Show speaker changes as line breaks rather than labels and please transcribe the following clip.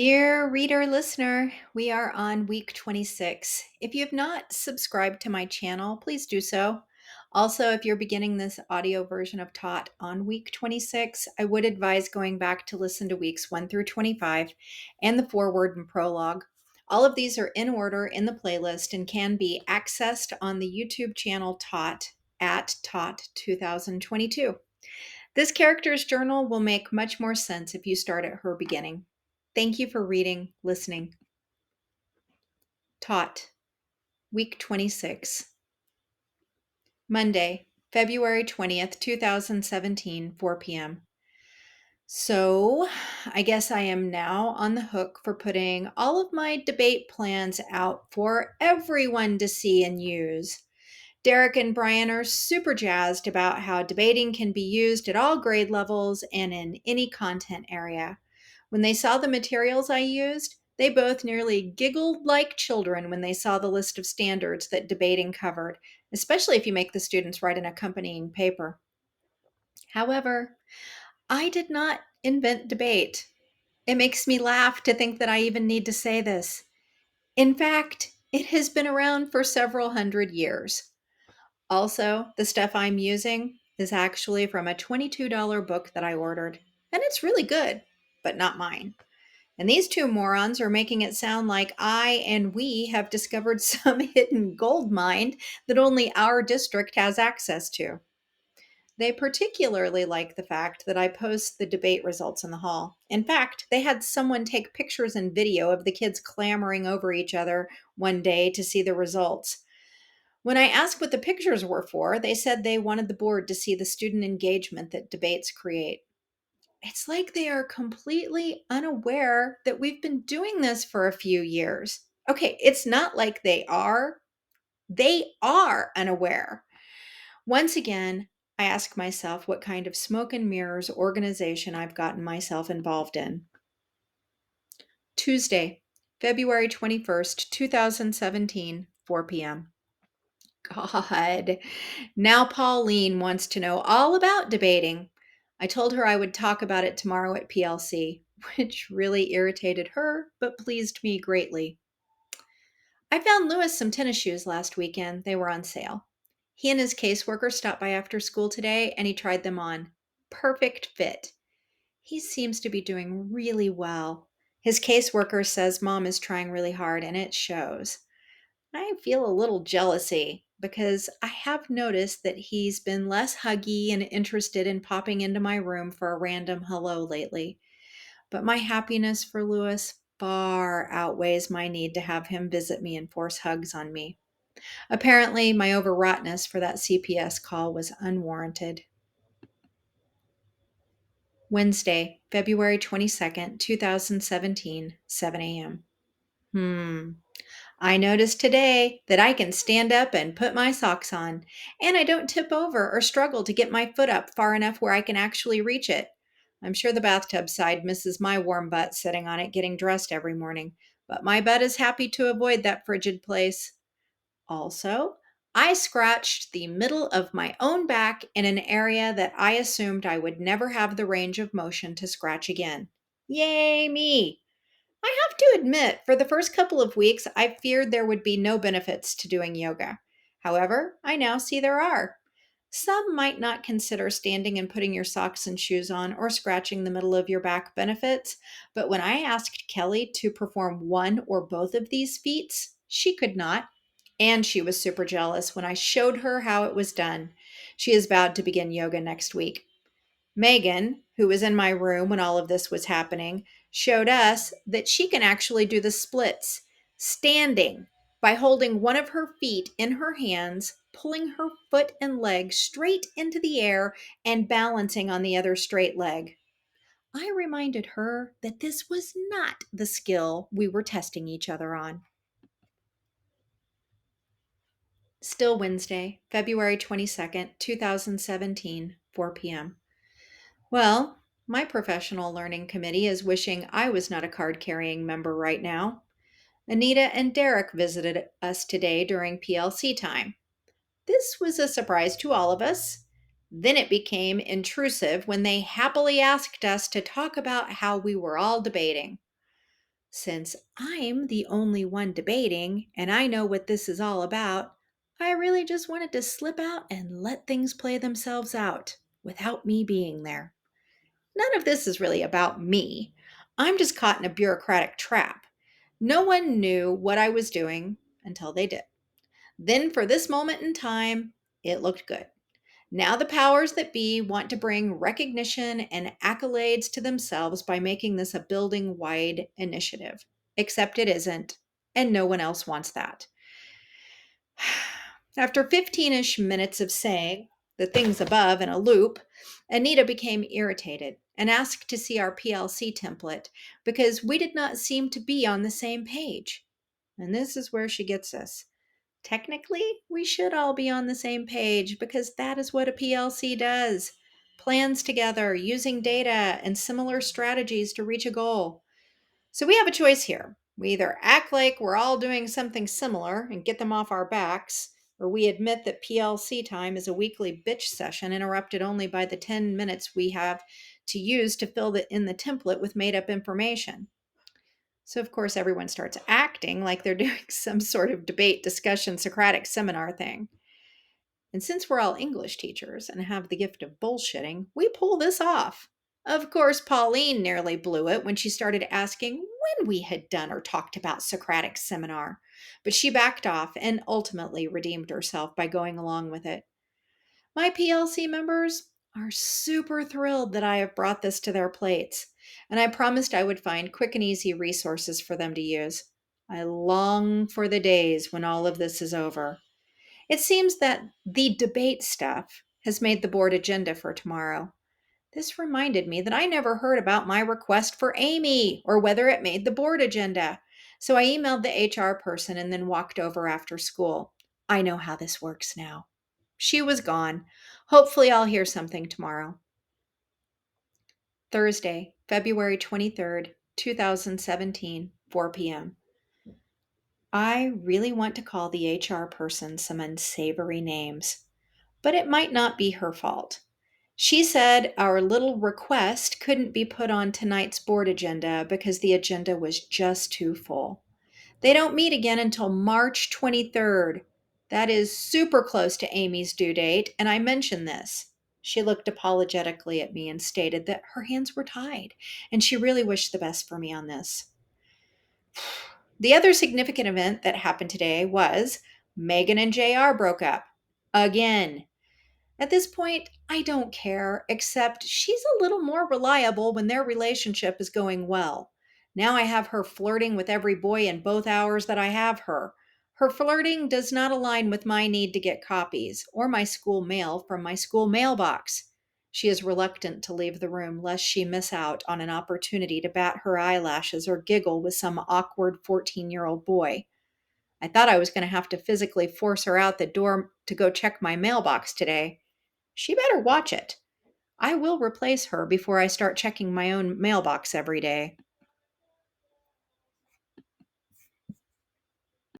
Dear reader, listener, we are on week 26. If you have not subscribed to my channel, please do so. Also, if you're beginning this audio version of Taught on week 26, I would advise going back to listen to weeks 1 through 25 and the foreword and prologue. All of these are in order in the playlist and can be accessed on the YouTube channel Taught at Taught 2022. This character's journal will make much more sense if you start at her beginning. Thank you for reading, listening. Taught, week 26. Monday, February 20th, 2017, 4 p.m. So, I guess I am now on the hook for putting all of my debate plans out for everyone to see and use. Derek and Brian are super jazzed about how debating can be used at all grade levels and in any content area. When they saw the materials I used, they both nearly giggled like children when they saw the list of standards that debating covered, especially if you make the students write an accompanying paper. However, I did not invent debate. It makes me laugh to think that I even need to say this. In fact, it has been around for several hundred years. Also, the stuff I'm using is actually from a $22 book that I ordered, and it's really good, but not mine. And these two morons are making it sound like I and we have discovered some hidden gold mine that only our district has access to. They particularly like the fact that I post the debate results in the hall. In fact, they had someone take pictures and video of the kids clamoring over each other one day to see the results. When I asked what the pictures were for, they said they wanted the board to see the student engagement that debates create. It's like they are completely unaware that we've been doing this for a few years. Okay, it's not like they are unaware. Once again, I ask myself what kind of smoke and mirrors organization I've gotten myself involved in. Tuesday, February 21st, 2017, 4 p.m. God. Now Pauline wants to know all about debating. I told her I would talk about it tomorrow at PLC, which really irritated her, but pleased me greatly. I found Lewis some tennis shoes last weekend. They were on sale. He and his caseworker stopped by after school today and he tried them on. Perfect fit. He seems to be doing really well. His caseworker says mom is trying really hard and it shows. I feel a little jealousy because I have noticed that he's been less huggy and interested in popping into my room for a random hello lately. But my happiness for Lewis far outweighs my need to have him visit me and force hugs on me. Apparently, my overwrougtness for that CPS call was unwarranted. Wednesday, February 22nd, 2017, 7 a.m. I noticed today that I can stand up and put my socks on, and I don't tip over or struggle to get my foot up far enough where I can actually reach it. I'm sure the bathtub side misses my warm butt sitting on it getting dressed every morning, but my butt is happy to avoid that frigid place. Also, I scratched the middle of my own back in an area that I assumed I would never have the range of motion to scratch again. Yay, me! I have to admit, for the first couple of weeks, I feared there would be no benefits to doing yoga. However, I now see there are. Some might not consider standing and putting your socks and shoes on or scratching the middle of your back benefits, but when I asked Kelly to perform one or both of these feats, she could not. And she was super jealous when I showed her how it was done. She is vowed to begin yoga next week. Megan, who was in my room when all of this was happening, showed us that she can actually do the splits standing by holding one of her feet in her hands, pulling her foot and leg straight into the air, and balancing on the other straight leg. I reminded her that this was not the skill we were testing each other on. Still Wednesday, February 22nd, 2017, 4 p.m. Well, my professional learning committee is wishing I was not a card carrying member right now. Anita and Derek visited us today during PLC time. This was a surprise to all of us. Then it became intrusive when they happily asked us to talk about how we were all debating. Since I'm the only one debating and I know what this is all about, I really just wanted to slip out and let things play themselves out without me being there. None of this is really about me. I'm just caught in a bureaucratic trap. No one knew what I was doing until they did. Then, for this moment in time, it looked good. Now, the powers that be want to bring recognition and accolades to themselves by making this a building wide initiative. Except it isn't, and no one else wants that. After 15 ish minutes of saying the things above in a loop, Anita became irritated and asked to see our PLC template because we did not seem to be on the same page. And this is where she gets us. Technically, we should all be on the same page because that is what a PLC does. Plans together using data and similar strategies to reach a goal. So we have a choice here. We either act like we're all doing something similar and get them off our backs, or we admit that PLC time is a weekly bitch session interrupted only by the 10 minutes we have to use to fill in the template with made up information. So, of course, everyone starts acting like they're doing some sort of debate, discussion, Socratic seminar thing. And since we're all English teachers and have the gift of bullshitting, we pull this off. Of course, Pauline nearly blew it when she started asking when we had done or talked about Socratic seminar, but she backed off and ultimately redeemed herself by going along with it. My PLC members are super thrilled that I have brought this to their plates, and I promised I would find quick and easy resources for them to use. I long for the days when all of this is over. It seems that the debate stuff has made the board agenda for tomorrow. This reminded me that I never heard about my request for Amy or whether it made the board agenda. So I emailed the HR person and then walked over after school. I know how this works now. She was gone. Hopefully, I'll hear something tomorrow. Thursday, February 23rd, 2017, 4 p.m. I really want to call the HR person some unsavory names, but it might not be her fault. She said our little request couldn't be put on tonight's board agenda because the agenda was just too full. They don't meet again until March 23rd. That is super close to Amy's due date, and I mentioned this. She looked apologetically at me and stated that her hands were tied, and she really wished the best for me on this. The other significant event that happened today was Megan and JR broke up. Again. At this point, I don't care, except she's a little more reliable when their relationship is going well. Now I have her flirting with every boy in both hours that I have her. Her flirting does not align with my need to get copies or my school mail from my school mailbox. She is reluctant to leave the room lest she miss out on an opportunity to bat her eyelashes or giggle with some awkward 14-year-old boy. I thought I was going to have to physically force her out the door to go check my mailbox today. She better watch it. I will replace her before I start checking my own mailbox every day.